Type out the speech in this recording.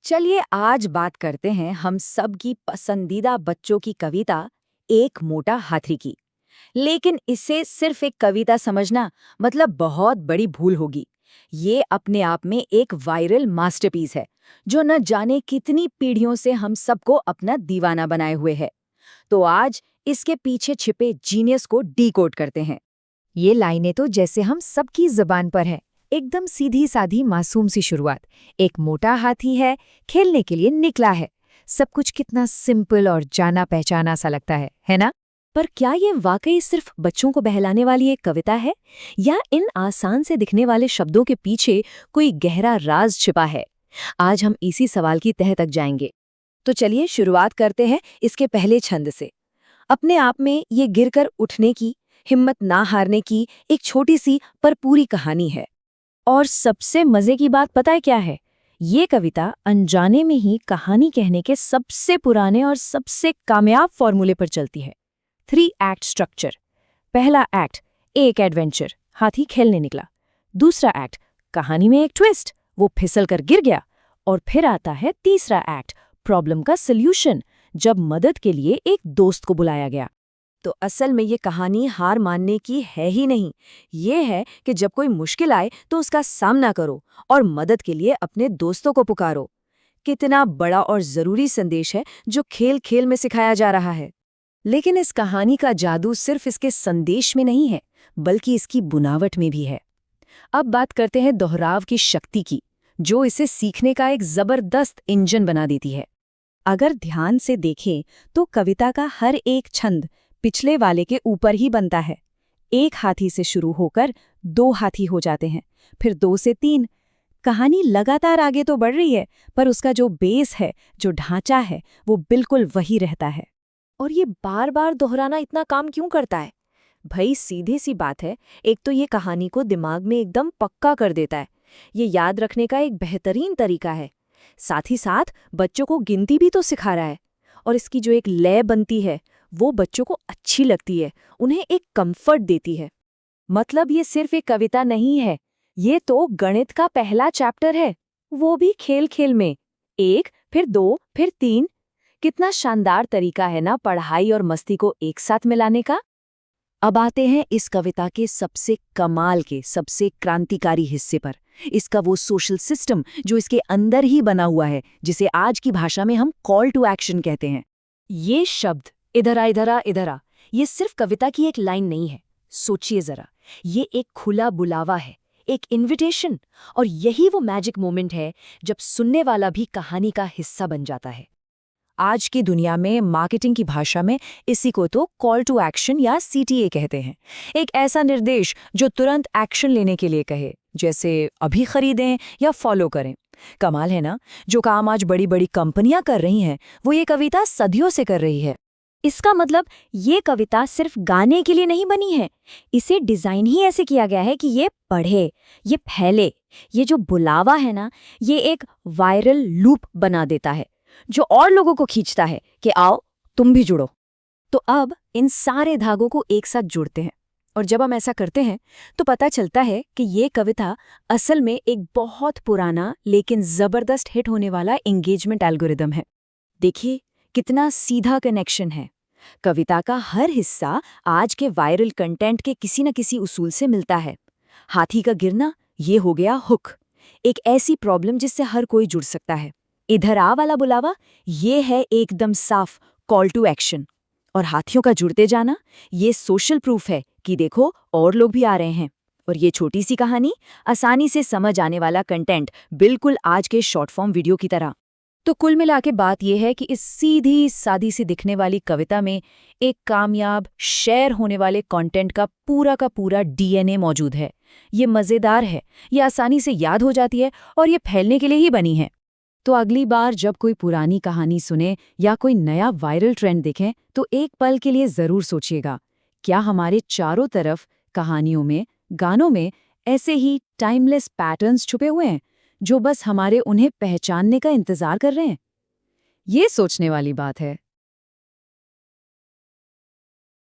चलिए आज बात करते हैं हम सब की पसंदीदा बच्चों की कविता एक मोटा हाथी की। लेकिन इसे सिर्फ एक कविता समझना मतलब बहुत बड़ी भूल होगी। ये अपने आप में एक वायरल मास्टरपीस है जो न जाने कितनी पीढ़ियों से हम सबको अपना दीवाना बनाए हुए है। तो आज इसके पीछे छिपे जीनियस को डीकोड करते हैं। ये लाइनें तो जैसे हम सबकी जबान पर है, एकदम सीधी साधी मासूम सी शुरुआत। एक मोटा हाथी है, खेलने के लिए निकला है। सब कुछ कितना सिंपल और जाना पहचाना सा लगता है ना? पर क्या ये वाकई सिर्फ बच्चों को बहलाने वाली एक कविता है, या इन आसान से दिखने वाले शब्दों के पीछे कोई गहरा राज छिपा है? आज हम इसी सवाल की तह तक जाएंगे। तो चलिए शुरुआत करते हैं इसके पहले छंद से। अपने आप में ये गिरकर उठने की, हिम्मत ना हारने की एक छोटी सी पर पूरी कहानी है। और सबसे मजे की बात पता है क्या है? ये कविता अनजाने में ही कहानी कहने के सबसे पुराने और सबसे कामयाब फॉर्मूले पर चलती है। 3 एक्ट स्ट्रक्चर। पहला एक्ट, एक एडवेंचर, हाथी खेलने निकला। दूसरा एक्ट, कहानी में एक ट्विस्ट, वो फिसल कर गिर गया। और फिर आता है तीसरा एक्ट, प्रॉब्लम का सल्यूशन, जब मदद के लिए एक दोस्त को बुलाया गया। तो असल में ये कहानी हार मानने की है ही नहीं। ये है कि जब कोई मुश्किल आए तो उसका सामना करो और मदद के लिए अपने दोस्तों को पुकारो। कितना बड़ा और जरूरी संदेश है जो खेल खेल में सिखाया जा रहा है। लेकिन इस कहानी का जादू सिर्फ इसके संदेश में नहीं है, बल्कि इसकी बुनावट में भी है। अब बात करते हैं दोहराव की शक्ति की, जो इसे सीखने का एक जबरदस्त इंजन बना देती है। अगर ध्यान से देखें तो कविता का हर एक छंद पिछले वाले के ऊपर ही बनता है। एक हाथी से शुरू होकर 2 हाथी हो जाते हैं, फिर 2 से 3। कहानी लगातार आगे तो बढ़ रही है, पर उसका जो बेस है, जो ढांचा है, वो बिल्कुल वही रहता है। और ये बार बार दोहराना इतना काम क्यों करता है? भाई सीधी सी बात है, एक तो ये कहानी को दिमाग में एकदम पक्का कर देता है। ये याद रखने का एक बेहतरीन तरीका है। साथ ही साथ बच्चों को गिनती भी तो सिखा रहा है। और इसकी जो एक लय बनती है वो बच्चों को अच्छी लगती है, उन्हें एक कंफर्ट देती है। मतलब ये सिर्फ एक कविता नहीं है, ये तो गणित का पहला चैप्टर है, वो भी खेल खेल में। 1 फिर 2 फिर 3। कितना शानदार तरीका है ना पढ़ाई और मस्ती को एक साथ मिलाने का। अब आते हैं इस कविता के सबसे कमाल के, सबसे क्रांतिकारी हिस्से पर। इसका वो सोशल सिस्टम जो इसके अंदर ही बना हुआ है, जिसे आज की भाषा में हम कॉल टू एक्शन कहते हैं। ये शब्द इधर आ इधर आ इधर आ, ये सिर्फ कविता की एक लाइन नहीं है। सोचिए जरा, ये एक खुला बुलावा है, एक इनविटेशन। और यही वो मैजिक मोमेंट है जब सुनने वाला भी कहानी का हिस्सा बन जाता है। आज की दुनिया में मार्केटिंग की भाषा में इसी को तो कॉल टू एक्शन या CTA कहते हैं। एक ऐसा निर्देश जो तुरंत एक्शन लेने के लिए कहे, जैसे अभी खरीदें या फॉलो करें। कमाल है ना, जो काम आज बड़ी बड़ी कंपनियां कर रही हैं, वो ये कविता सदियों से कर रही है। इसका मतलब ये कविता सिर्फ गाने के लिए नहीं बनी है, इसे डिजाइन ही ऐसे किया गया है कि ये पढ़े, ये फैले। ये जो बुलावा है ना, ये एक वायरल लूप बना देता है जो और लोगों को खींचता है कि आओ तुम भी जुड़ो। तो अब इन सारे धागों को एक साथ जोड़ते हैं, और जब हम ऐसा करते हैं तो पता चलता है कि ये कविता असल में एक बहुत पुराना लेकिन जबरदस्त हिट होने वाला एंगेजमेंट एल्गोरिदम है। देखिए कितना सीधा कनेक्शन है। कविता का हर हिस्सा आज के वायरल कंटेंट के किसी न किसी उसूल से मिलता है। हाथी का गिरना, ये हो गया हुक, एक ऐसी प्रॉब्लम जिससे हर कोई जुड़ सकता है। इधर आ वाला बुलावा, ये है एकदम साफ कॉल टू एक्शन। और हाथियों का जुड़ते जाना, ये सोशल प्रूफ है कि देखो और लोग भी आ रहे हैं। और ये छोटी सी कहानी, आसानी से समझ आने वाला कंटेंट, बिल्कुल आज के शॉर्ट फॉर्म वीडियो की तरह। तो कुल मिला के बात यह है कि इस सीधी सादी सी दिखने वाली कविता में एक कामयाब शेयर होने वाले कंटेंट का पूरा DNA मौजूद है। ये मज़ेदार है, ये आसानी से याद हो जाती है, और ये फैलने के लिए ही बनी है। तो अगली बार जब कोई पुरानी कहानी सुने या कोई नया वायरल ट्रेंड देखें, तो एक पल के लिए ज़रूर सोचिएगा, क्या हमारे चारों तरफ कहानियों में, गानों में ऐसे ही टाइमलेस पैटर्न्स छुपे हुए हैं जो बस हमारे उन्हें पहचानने का इंतजार कर रहे हैं? ये सोचने वाली बात है।